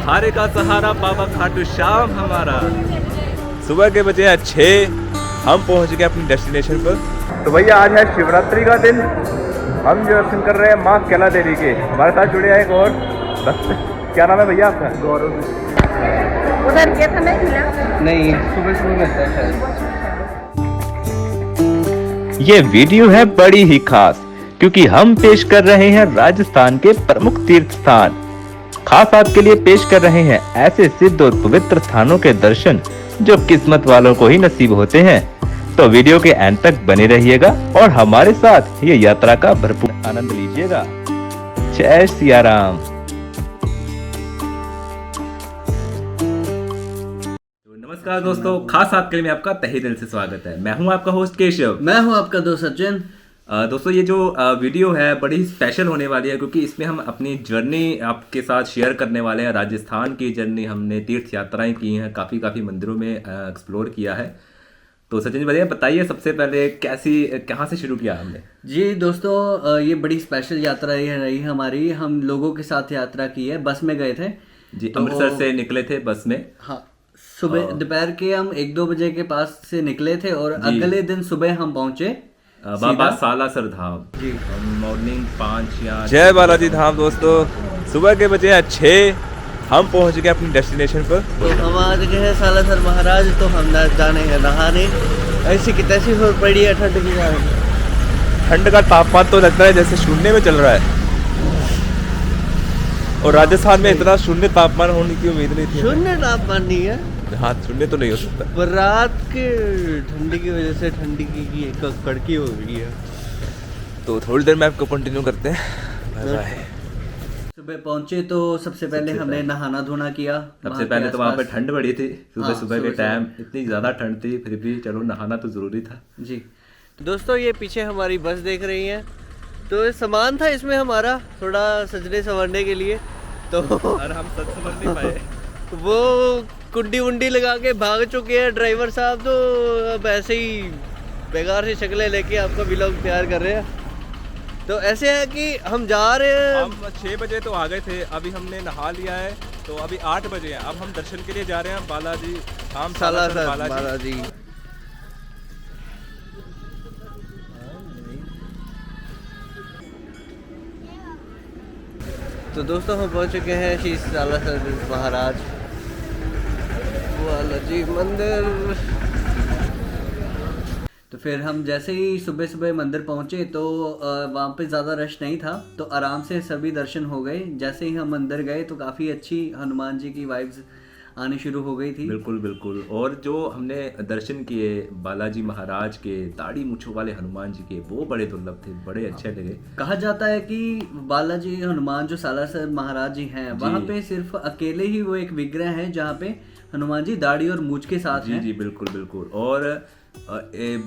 हारे का सहारा बाबा खाटू श्याम हमारा। सुबह के बजे हैं 6, हम पहुंच गए अपनी डेस्टिनेशन पर। तो भैया आज है शिवरात्रि का दिन, हम जो दर्शन कर रहे हैं माँ कैला देवी के। हमारे साथ जुड़े हैं एक और भक्त। क्या नाम है भैया आपका? गौरव। उधर गया था नहीं मिला? नहीं, सुबह सुबह मिलता है शायद। ये वीडियो है बड़ी ही खास क्योंकि हम पेश कर रहे हैं राजस्थान के प्रमुख तीर्थ स्थान। खास आपके लिए पेश कर रहे हैं ऐसे सिद्ध और पवित्र स्थानों के दर्शन जो किस्मत वालों को ही नसीब होते हैं। तो वीडियो के एंड तक बने रहिएगा और हमारे साथ ये यात्रा का भरपूर आनंद लीजिएगा। जय सिया राम। नमस्कार दोस्तों, खास आपके लिए आपका तहे दिल से स्वागत है। मैं हूं आपका होस्ट केशव। मैं हूं आपका दोस्त सचिन। दोस्तों ये जो वीडियो है बड़ी ही स्पेशल होने वाली है क्योंकि इसमें हम अपनी जर्नी आपके साथ शेयर करने वाले हैं। राजस्थान की जर्नी, हमने तीर्थ यात्राएं की हैं, काफ़ी मंदिरों में एक्सप्लोर किया है। तो सचिन भैया बताइए सबसे पहले कहाँ से शुरू किया हमने? जी दोस्तों, ये बड़ी स्पेशल यात्रा रही हमारी। हम लोगों के साथ यात्रा की है, बस में गए थे जी। अमृतसर से निकले थे बस में। हाँ, सुबह दोपहर के हम 1-2 बजे के पास से निकले थे और अगले दिन सुबह हम पहुंचे बाबा सालासर धाम जी। मॉर्निंग 5 या जय बालाजी धाम। दोस्तों सुबह के बजे हैं 6, हम पहुंच गए अपनी डेस्टिनेशन पर। तो हम आज गए हैं सालासर महाराज। तो हम जाने हैं नहाने। ऐसी की तैसी हो पड़ी है ठंड की कारण। ठंड का तापमान तो लगता है जैसे शून्य में चल रहा है और राजस्थान में इतना शून्य तापमान होने की उम्मीद नहीं थी। शून्य तापमान नहीं है, हाँ शून्य तो नहीं हो सकता, पर रात के ठंडी की वजह से ठंडी की एक कड़की हो गई है। तो थोड़ी देर में आपको कंटिन्यू करते हैं। Bye bye. सुबह पहुंचे तो सबसे पहले हमने नहाना धोना किया। सबसे पहले तो वहाँ पे ठंड बड़ी थी। हाँ, सुबह के टाइम इतनी ज़्यादा ठंड थी, फिर भी चलो नहाना तो ज़रूरी था जी। तो दोस्तों ये पीछे हमारी बस देख रही हैं, तो सामान था इसमें हमारा थोड़ा सजने संवरने के लिए। तो और हम सच समझ नहीं पाए। वो कुंडी वुंडी लगा के भाग चुके हैं ड्राइवर साहब। तो अब ऐसे ही बेकार सी शक्लें लेके आपका व्लॉग तैयार कर रहे हैं। तो ऐसे है कि हम जा रहे हैं। हम 6 बजे तो आ गए थे, अभी हमने नहा लिया है तो अभी 8 बजे हैं। अब हम दर्शन के लिए जा रहे हैं बालाजी धाम सालासर बालाजी। बालाजी। तो दोस्तों हम पहुंच चुके हैं श्री सालासर महाराज बालाजी मंदिर। तो फिर हम जैसे ही सुबह सुबह मंदिर पहुंचे तो वहाँ पे ज़्यादा रश नहीं था, तो आराम से सभी दर्शन हो गए। जैसे ही हम मंदिर गए तो काफ़ी अच्छी हनुमान जी की वाइब्स आनी शुरू हो गई थी। बिल्कुल बिल्कुल। और जो हमने दर्शन किए बालाजी महाराज के, दाढ़ी मूंछों वाले हनुमान जी के, वो बड़े दुर्लभ थे, बड़े अच्छे लगे। कहा जाता है कि बालाजी हनुमान जो सालासर महाराज जी हैं, वहाँ पे सिर्फ अकेले ही वो एक विग्रह है जहाँ पे हनुमान जी दाढ़ी और मूंछ के साथ हैं। जी बिल्कुल बिल्कुल। और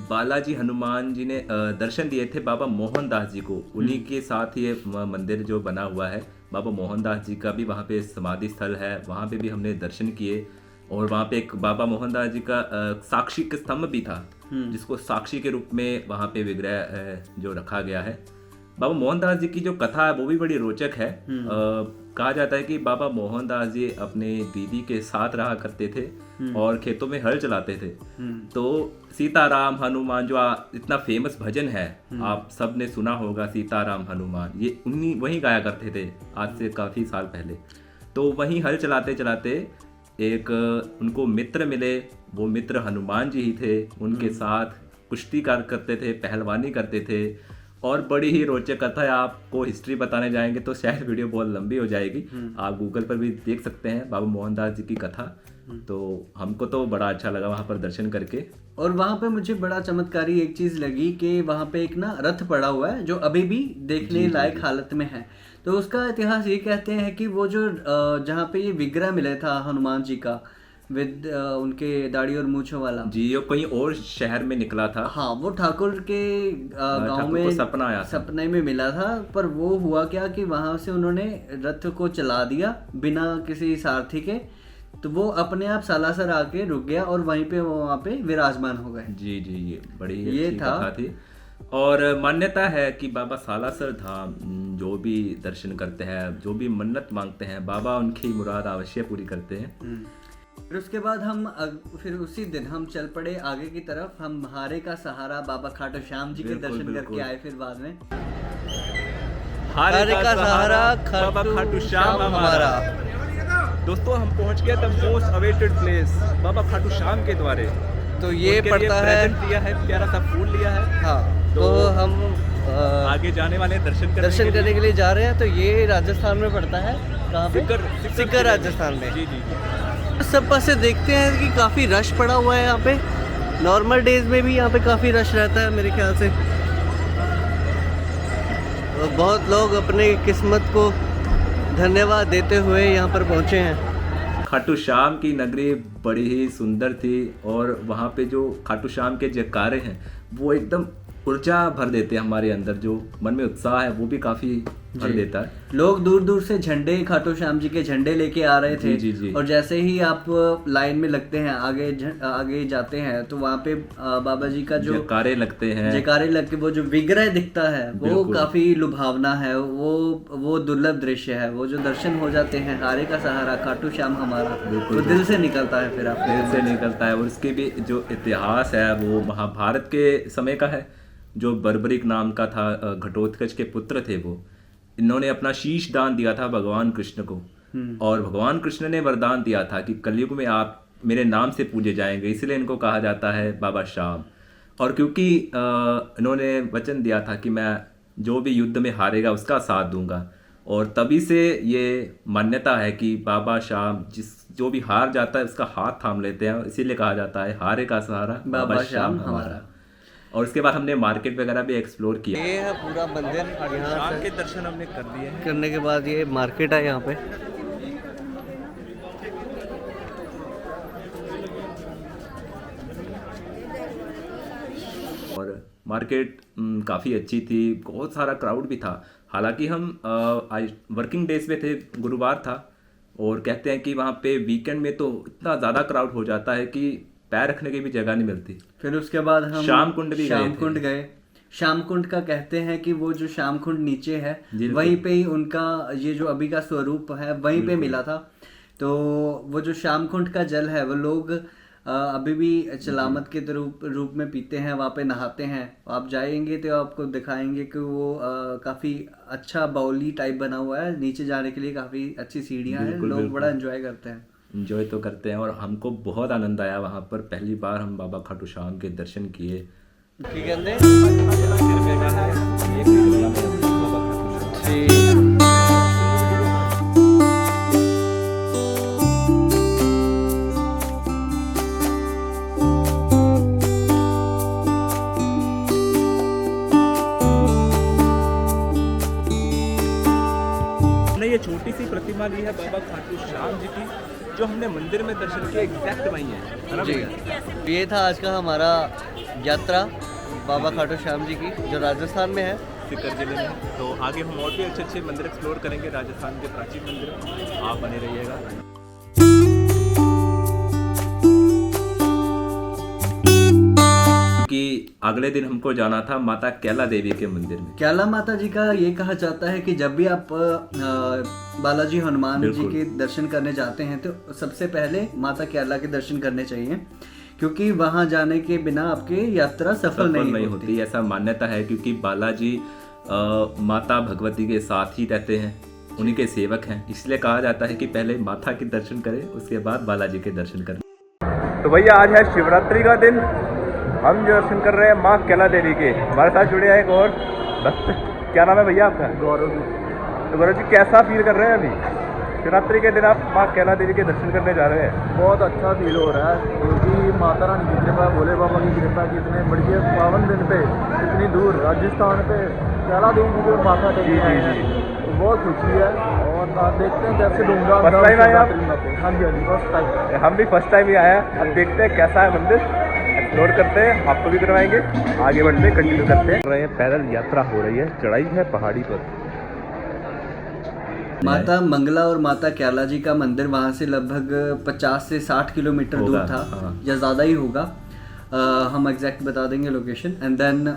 बालाजी हनुमान जी ने दर्शन दिए थे बाबा मोहनदास जी को। उन्हीं के साथ ये मंदिर जो बना हुआ है, बाबा मोहनदास जी का भी वहाँ पे समाधि स्थल है, वहाँ पे भी हमने दर्शन किए। और वहाँ पे एक बाबा मोहनदास जी का साक्षी का स्तंभ भी था, जिसको साक्षी के रूप में वहाँ पे विग्रह जो रखा गया है। बाबा मोहनदास जी की जो कथा है वो भी बड़ी रोचक है। कहा जाता है कि बाबा मोहनदास जी अपने दीदी के साथ रहा करते थे और खेतों में हल चलाते थे। तो सीताराम हनुमान जो इतना फेमस भजन है, आप सब ने सुना होगा, सीताराम हनुमान, ये उन्हीं वहीं गाया करते थे आज से काफ़ी साल पहले। तो वहीं हल चलाते चलाते एक उनको मित्र मिले, वो मित्र हनुमान जी ही थे। उनके साथ कुश्ती करते थे, पहलवानी करते थे और बड़ी ही रोचक कथा है। आपको हिस्ट्री बताने जाएंगे तो शायद वीडियो बहुत लंबी हो जाएगी। आप गूगल पर भी देख सकते हैं बाबा मोहनदास जी की कथा। तो हमको तो बड़ा अच्छा लगा वहाँ पर दर्शन करके। और वहाँ पे मुझे बड़ा चमत्कारी एक चीज़ लगी कि वहाँ पे एक ना रथ पड़ा हुआ है जो अभी भी देखने लायक हालत में है। तो उसका इतिहास ये कहते हैं कि वो जो जहाँ पे ये विग्रह मिला था हनुमान जी का विद उनके दाढ़ी और मूंछों वाला जी, ये कहीं और शहर में निकला था। हाँ, वो ठाकुर के गांव में सपना आया था, सपने में मिला था। पर वो हुआ क्या कि वहां से उन्होंने रथ को चला दिया बिना किसी सारथी के, तो वो अपने आप सालासर आके रुक गया और वहीं पे वो वहाँ पे विराजमान हो गए। जी जी, ये बड़ी ये अच्छी था। कथा थी। और मान्यता है कि बाबा सालासर धाम जो भी दर्शन करते हैं, जो भी मन्नत मांगते हैं, बाबा उनकी मुराद अवश्य पूरी करते हैं। फिर उसके बाद हम फिर उसी दिन हम चल पड़े आगे की तरफ। हम हारे का सहारा बाबा खाटू श्याम जी के बिल्कुल, दर्शन बिल्कुल। करके आए फिर बाद में। हारे का सहारा बाबा खाटू श्याम श्याम हमारा। दोस्तों हम पहुंच गए द मोस्ट अवेटेड प्लेस, बाबा खाटू श्याम के द्वारे। तो ये उनके लिए पड़ता है, प्रेजेंट दिया है, प्यारा सा फूल लिया है। हाँ, तो हम आगे जाने वाले हैं दर्शन करने के लिए जा रहे हैं। तो ये राजस्थान में पड़ता है, कहाँ पे? सिकर जिले राजस्थान में। जी जी जी। सब पासे देखते हैं कि काफ़ी रश पड़ा हुआ है यहाँ पे। नॉर्मल डेज में भी यहाँ पे काफ़ी रश रहता है मेरे ख्याल से। और बहुत लोग अपने किस्मत को धन्यवाद देते हुए यहाँ पर पहुँचे हैं। खाटू श्याम की नगरी बड़ी ही सुंदर थी और वहाँ पे जो खाटू श्याम के जयकारे हैं वो एकदम ऊर्जा भर देते हैं हमारे अंदर। जो मन में उत्साह है वो भी काफी भर देता है। लोग दूर दूर से झंडे, खाटू श्याम जी के झंडे लेके आ रहे थे। जी, जी। और जैसे ही आप लाइन में लगते हैं, आगे जाते हैं, तो वहाँ पे बाबा जी का जो जयकारे लगते हैं, जयकारे लग के वो जो विग्रह दिखता है वो बिल्कुल। काफी लुभावना है। वो दुर्लभ दृश्य है। वो जो दर्शन हो जाते हैं, हारे का सहारा खाटू श्याम हमारा, बिल्कुल, वो दिल से निकलता है। फिर आप दिल से निकलता है। और उसके भी जो इतिहास है वो महाभारत के समय का है। जो बर्बरिक नाम का था, घटोत्कच के पुत्र थे वो, इन्होंने अपना शीश दान दिया था भगवान कृष्ण को। और भगवान कृष्ण ने वरदान दिया था कि कलयुग में आप मेरे नाम से पूजे जाएंगे, इसलिए इनको कहा जाता है बाबा श्याम। और क्योंकि इन्होंने वचन दिया था कि मैं जो भी युद्ध में हारेगा उसका साथ दूंगा, और तभी से ये मान्यता है कि बाबा श्याम जो भी हार जाता है उसका हाथ थाम लेते हैं, इसीलिए कहा जाता है हारे का सहारा बाबा श्याम हमारा। और उसके बाद हमने मार्केट वगैरह भी एक्सप्लोर किया। ये है पूरा मंदिर। शाम के दर्शन हमने कर लिए हैं। करने के बाद ये मार्केट है यहाँ पे। और मार्केट काफ़ी अच्छी थी, बहुत सारा क्राउड भी था। हालांकि हम आज वर्किंग डेज में थे, गुरुवार था, और कहते हैं कि वहाँ पे वीकेंड में तो इतना ज़्यादा क्राउड हो जाता है कि पैर रखने की भी जगह नहीं मिलती। फिर उसके बाद हम श्याम कुंड भी श्याम कुंड गए। श्याम कुंड का कहते हैं कि वो जो श्याम कुंड नीचे है वहीं पे ही उनका ये जो अभी का स्वरूप है वहीं पे मिला था। तो वो जो श्याम कुंड का जल है वो लोग अभी भी चलामत के रूप में पीते हैं, वहाँ पे नहाते हैं। आप जाएंगे तो आपको दिखाएंगे कि वो काफ़ी अच्छा बाउली टाइप बना हुआ है। नीचे जाने के लिए काफ़ी अच्छी सीढ़ियाँ हैं, लोग बड़ा एंजॉय करते हैं। एंजॉय तो करते हैं, और हमको बहुत आनंद आया वहाँ पर। पहली बार हम बाबा खाटू श्याम के दर्शन किए। ठीक है हमने ये छोटी सी प्रतिमा ली है बाबा खाटू श्याम जी की, जो हमने मंदिर में दर्शन किया, एग्जैक्ट वही है ना भैया? ये था आज का हमारा यात्रा बाबा खाटू श्याम जी की, जो राजस्थान में है, सीकर जिले में। तो आगे हम और भी अच्छे अच्छे मंदिर एक्सप्लोर करेंगे, राजस्थान के प्राचीन मंदिर। आप बने रहिएगा। कि अगले दिन हमको जाना था माता कैला देवी के मंदिर में। कैला माता जी का ये कहा जाता है कि जब भी आप बालाजी हनुमान जी के दर्शन करने जाते हैं तो सबसे पहले माता कैला के दर्शन करने चाहिए, क्योंकि वहां जाने के बिना आपकी यात्रा सफल नहीं होती। ऐसा मान्यता है, क्योंकि बालाजी माता भगवती के साथ ही रहते हैं, उन्हीं के सेवक हैं, इसलिए कहा जाता है कि पहले माता के दर्शन करें, उसके बाद बालाजी के दर्शन करें। तो भैया आज है शिवरात्रि का दिन, हम जो दर्शन कर रहे हैं माँ कैला देवी के। हमारे साथ जुड़े हैं एक और भक्त। क्या नाम है भैया आपका? गौरव जी। तो गौरव जी कैसा फील कर रहे हैं अभी? शिवरात्रि के दिन आप माँ कैला देवी के दर्शन करने जा रहे हैं। बहुत अच्छा फील हो रहा है, क्योंकि माता रानी की कृपा, भोले बाबा की कृपा की इतने बढ़िया पावन दिन पे इतनी दूर राजस्थान पे कैला देवी को माथा टेकने आए हैं, तो बहुत खुशी है। और आप देखते हैं कैसे धूमधाम। फर्स्ट टाइम आए आप? हाँ जी, हाँ जी, फर्स्ट टाइम। हम भी फर्स्ट टाइम ही आए हैं। अब देखते हैं कैसा है मंदिर, एक्सप्लोर करते हैं, आपको भी करवाएंगे। आगे बढ़ते हैं, कंटिन्यू करते हैं। पैदल यात्रा हो रही है, चढ़ाई है पहाड़ी पर। माता मंगला और माता कैला जी का मंदिर वहाँ से लगभग 50 से 60 किलोमीटर दूर था, या ज़्यादा ही होगा। हम एग्जैक्ट बता देंगे लोकेशन। एंड देन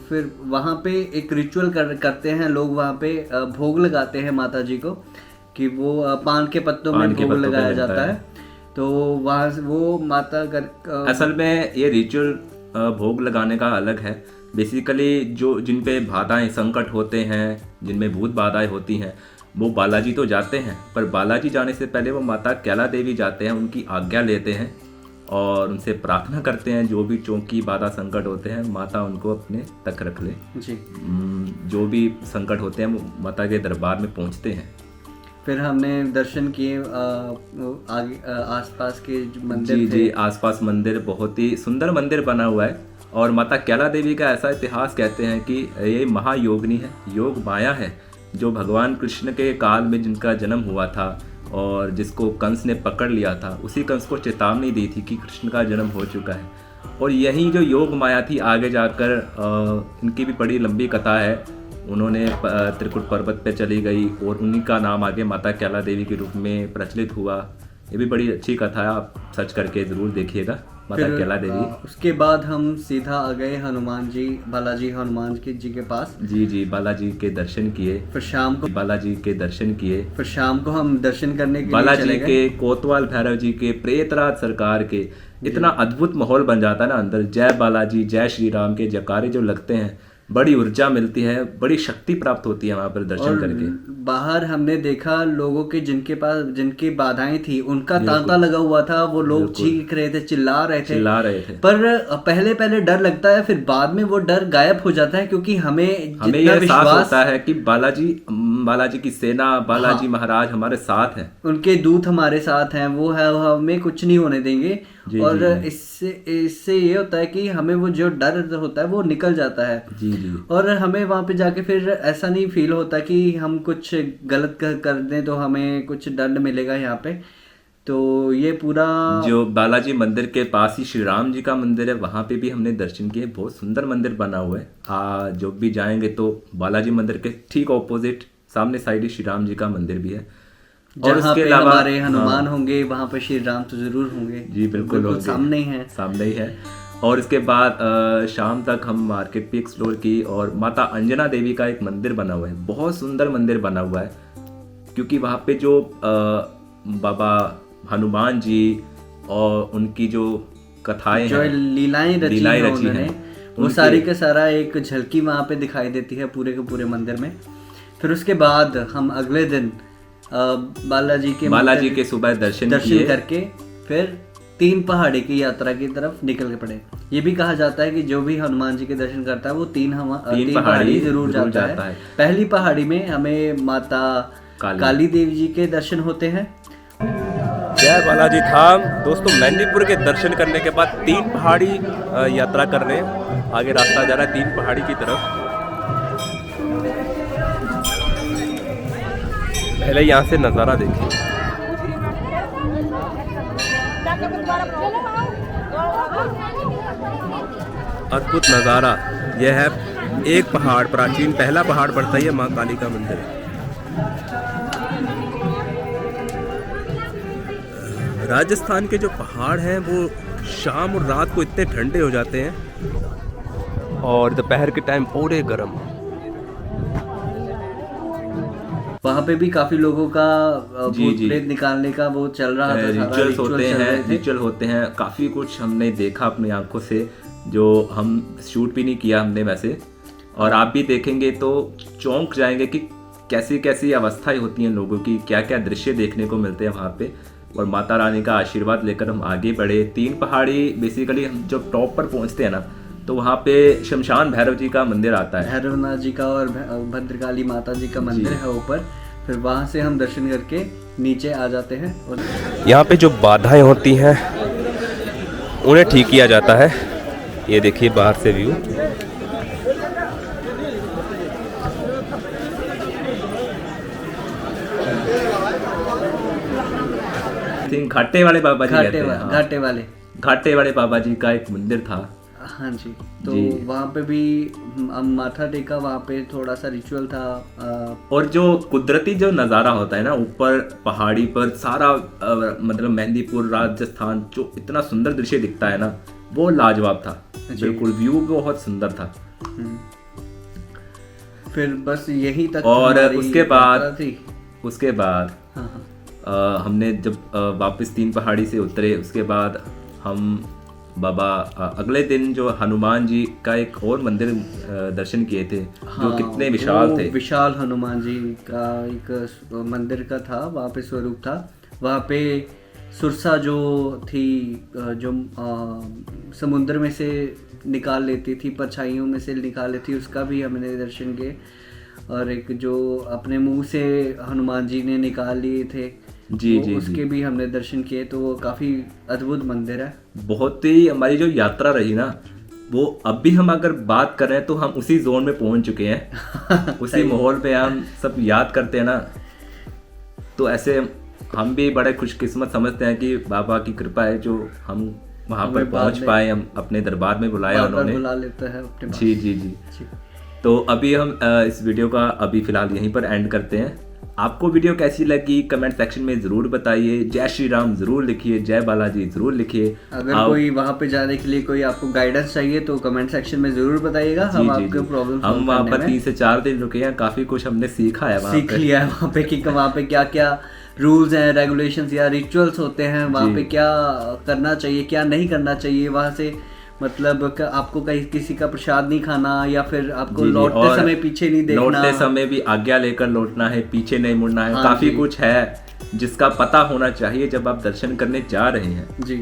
फिर वहाँ पे एक रिचुअल करते हैं लोग, वहाँ पे भोग लगाते हैं माता जी को, कि वो पान के पत्तों में भोग लगाया जाता है। तो वहाँ वो माता असल में ये रिचुअल भोग लगाने का अलग है। बेसिकली जो जिन पे बाधाएं संकट होते हैं, जिनमें भूत बाधाएं होती हैं, वो बालाजी तो जाते हैं, पर बालाजी जाने से पहले वो माता कैला देवी जाते हैं, उनकी आज्ञा लेते हैं और उनसे प्रार्थना करते हैं जो भी चौकी बाधा संकट होते हैं माता उनको अपने तक रख ले जी। जो भी संकट होते हैं वो माता के दरबार में पहुंचते हैं। फिर हमने दर्शन किए आगे आसपास के जो मंदिर जी थे। जी, आसपास मंदिर, बहुत ही सुंदर मंदिर बना हुआ है। और माता कैला देवी का ऐसा इतिहास कहते हैं कि ये महायोगिनी है, योग माया है, जो भगवान कृष्ण के काल में जिनका जन्म हुआ था और जिसको कंस ने पकड़ लिया था, उसी कंस को चेतावनी दी थी कि कृष्ण का जन्म हो चुका है। और यही जो योग माया थी आगे जाकर इनकी भी बड़ी लंबी कथा है। उन्होंने त्रिकुट पर्वत पे चली गई और उन्हीं का नाम आगे माता कैला देवी के रूप में प्रचलित हुआ। ये भी बड़ी अच्छी कथा है, आप सर्च करके ज़रूर देखिएगा, माता कैला देवी। उसके बाद हम सीधा आ गए हनुमान जी, बालाजी हनुमान जी के पास। जी जी, बालाजी के दर्शन किए। फिर शाम को बालाजी के दर्शन किए। फिर शाम को हम दर्शन करने के लिए बालाजी चले गए। के, कोतवाल भैरव जी के, प्रेतराज सरकार के, इतना अद्भुत माहौल बन जाता है ना अंदर। जय बालाजी, जय श्री राम के जयकारे जो लगते हैं, बड़ी ऊर्जा मिलती है, बड़ी शक्ति प्राप्त होती है वहाँ पर दर्शन करके। बाहर हमने देखा लोगों के जिनके पास जिनकी बाधाएं थी उनका तांता लगा हुआ था, वो लोग चीख रहे थे, चिल्ला रहे थे। पर पहले पहले डर लगता है, फिर बाद में वो डर गायब हो जाता है, क्योंकि हमें ये एहसास होता है कि बालाजी की सेना, बालाजी महाराज हमारे साथ हैं, उनके दूत हमारे साथ हैं, वो है हमें कुछ नहीं होने देंगे। और इससे ये होता है कि हमें वो जो डर होता है वो निकल जाता है। जी जी। और हमें वहाँ पे जाके फिर ऐसा नहीं फील होता कि हम कुछ गलत कर दें तो हमें कुछ दंड मिलेगा यहाँ पे। तो ये पूरा जो बालाजी मंदिर के पास ही श्री राम जी का मंदिर है, वहाँ पे भी हमने दर्शन किए। बहुत सुंदर मंदिर बना हुआ है। जो भी जाएंगे तो बालाजी मंदिर के ठीक ऑपोजिट सामने साइड ही श्री राम जी का मंदिर भी है। और जहाँ पे हमारे हनुमान होंगे वहाँ पे श्री राम तो जरूर होंगे। जी बिल्कुल सामने ही है, सामने ही है। और इसके बाद शाम तक हम मार्केट भी एक्सप्लोर की और माता अंजना देवी का एक मंदिर बना हुआ है, बहुत सुंदर मंदिर बना हुआ है, क्योंकि वहाँ पे जो बाबा हनुमान जी और उनकी जो कथाएं जो हैं, लीलाएं रची हैं, वो सारी का सारा एक झलकी वहाँ पे दिखाई देती है पूरे के पूरे मंदिर में। फिर उसके बाद हम अगले दिन बालाजी के सुबह दर्शन करके फिर 3 पहाड़ी की यात्रा की तरफ निकल के पड़े। ये भी कहा जाता है कि जो भी हनुमान जी के दर्शन करता है वो 3 पहाड़ी जरूर जाता है। पहली पहाड़ी में हमें माता काली देवी जी के दर्शन होते हैं। जय बालाजी धाम। दोस्तों, मेहंदीपुर के दर्शन करने के बाद 3 पहाड़ी यात्रा कर रहे हैं। आगे रास्ता जा रहा है 3 पहाड़ी की तरफ। पहले यहाँ से नज़ारा देखिए, अद्भुत नज़ारा। यह है एक पहाड़, प्राचीन पहला पहाड़ पड़ता है, माँ काली का मंदिर है। राजस्थान के जो पहाड़ हैं वो शाम और रात को इतने ठंडे हो जाते हैं और दोपहर के टाइम पूरे गर्म। वहाँ पे भी काफी लोगों का भूत प्रेत निकालने का वो चल रहा था, रिचुअल होते हैं। काफी कुछ हमने देखा अपनी आंखों से, जो हम शूट भी नहीं किया हमने वैसे। और आप भी देखेंगे तो चौंक जाएंगे कि कैसी कैसी अवस्थाएं होती हैं लोगों की, क्या क्या दृश्य देखने को मिलते हैं वहाँ पे। और माता रानी का आशीर्वाद लेकर हम आगे बढ़े। 3 पहाड़ी बेसिकली हम जब टॉप पर पहुँचते हैं ना, तो वहाँ पे शमशान भैरव जी का मंदिर आता है, भैरवनाथ जी का और भद्रकाली माता जी का मंदिर है ऊपर। फिर वहाँ से हम दर्शन करके नीचे आ जाते हैं। और यहाँ पे जो बाधाएं होती हैं उन्हें ठीक किया जाता है। ये देखिए बाहर से व्यू। घाटे वाले बाबा जी, घाटे वाले बाबा जी का एक मंदिर था। हाँ जी। तो वहाँ पे भी हम माथा टेका, वहाँ पे थोड़ा सा रिचुअल था। और जो कुदरती जो नज़ारा होता है ना ऊपर पहाड़ी पर, सारा मतलब मेहंदीपुर राजस्थान, जो इतना सुंदर दृश्य दिखता है ना, वो लाजवाब था, जी। बिल्कुल व्यू बहुत सुंदर था। फिर बस यही तक और हमारी उसके यात्रा बाद थी। उसके बाद हाँ हाँ हमने जब वापस 3 पहाड़ी से उतरे, उसके बाद हम बाबा अगले दिन जो हनुमान जी का एक और मंदिर दर्शन किए थे, जो कितने विशाल वो थे। विशाल हनुमान जी का एक मंदिर का था, वहाँ पे स्वरूप था। वहाँ पे सुरसा जो थी जो समुद्र में से निकाल लेती थी, परछाइयों में से निकाल लेती, उसका भी हमने दर्शन किए। और एक जो अपने मुंह से हनुमान जी ने निकाल लिए थे, जी, वो जी, उसके जी। भी हमने दर्शन किए। तो वो काफ़ी अद्भुत मंदिर है। बहुत ही हमारी जो यात्रा रही ना, वो अब भी हम अगर बात कर रहे हैं तो हम उसी जोन में पहुंच चुके हैं। उसी माहौल पे हम सब याद करते हैं ना, तो ऐसे हम भी बड़े खुशकिस्मत समझते हैं कि बाबा की कृपा है जो हम वहाँ पर हमें बाद पहुँच में- पाए, हम अपने दरबार में बुलाया बार बार उन्होंने। बुला लेता है अपने पास। जी जी जी। जी। तो अभी हम इस वीडियो का अभी फिलहाल यहीं पर एंड करते हैं। आपको वीडियो कैसी लगी कमेंट सेक्शन में ज़रूर बताइए। जय श्री राम ज़रूर लिखिए, जय बालाजी ज़रूर लिखिए। अगर कोई वहाँ पे जाने के लिए कोई आपको गाइडेंस चाहिए तो कमेंट सेक्शन में ज़रूर बताइएगा। जी, हम जी, आपके जी। प्रॉब्लम हम वहाँ पर 3 से 4 दिन रुके हैं, काफ़ी कुछ हमने सीखा है वहाँ सीख पे। लिया है वहाँ पे कि वहाँ पे क्या क्या रूल्स हैं, रेगुलेशंस या रिचुअल्स होते हैं, वहाँ जी। पे क्या करना चाहिए, क्या नहीं करना चाहिए। वहाँ से मतलब आपको कहीं किसी का प्रसाद नहीं खाना, या फिर आपको जी, जी, लौटते और समय पीछे नहीं देखना। लौटते समय भी आज्ञा लेकर लौटना है, पीछे नहीं मुड़ना है। हाँ काफ़ी जी। कुछ है जिसका पता होना चाहिए जब आप दर्शन करने जा रहे हैं। जी।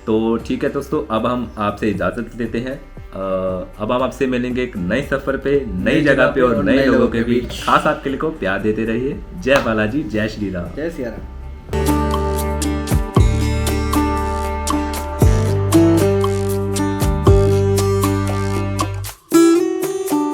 तो ठीक है दोस्तों, अब हम आपसे इजाज़त लेते हैं। अब हम आपसे मिलेंगे एक नए सफ़र पे, नई जगह पे और नए लोगों के बीच। खास आपके लिए को प्यार देते रहिए। जय बालाजी, जय श्री राम। जय सिया राम।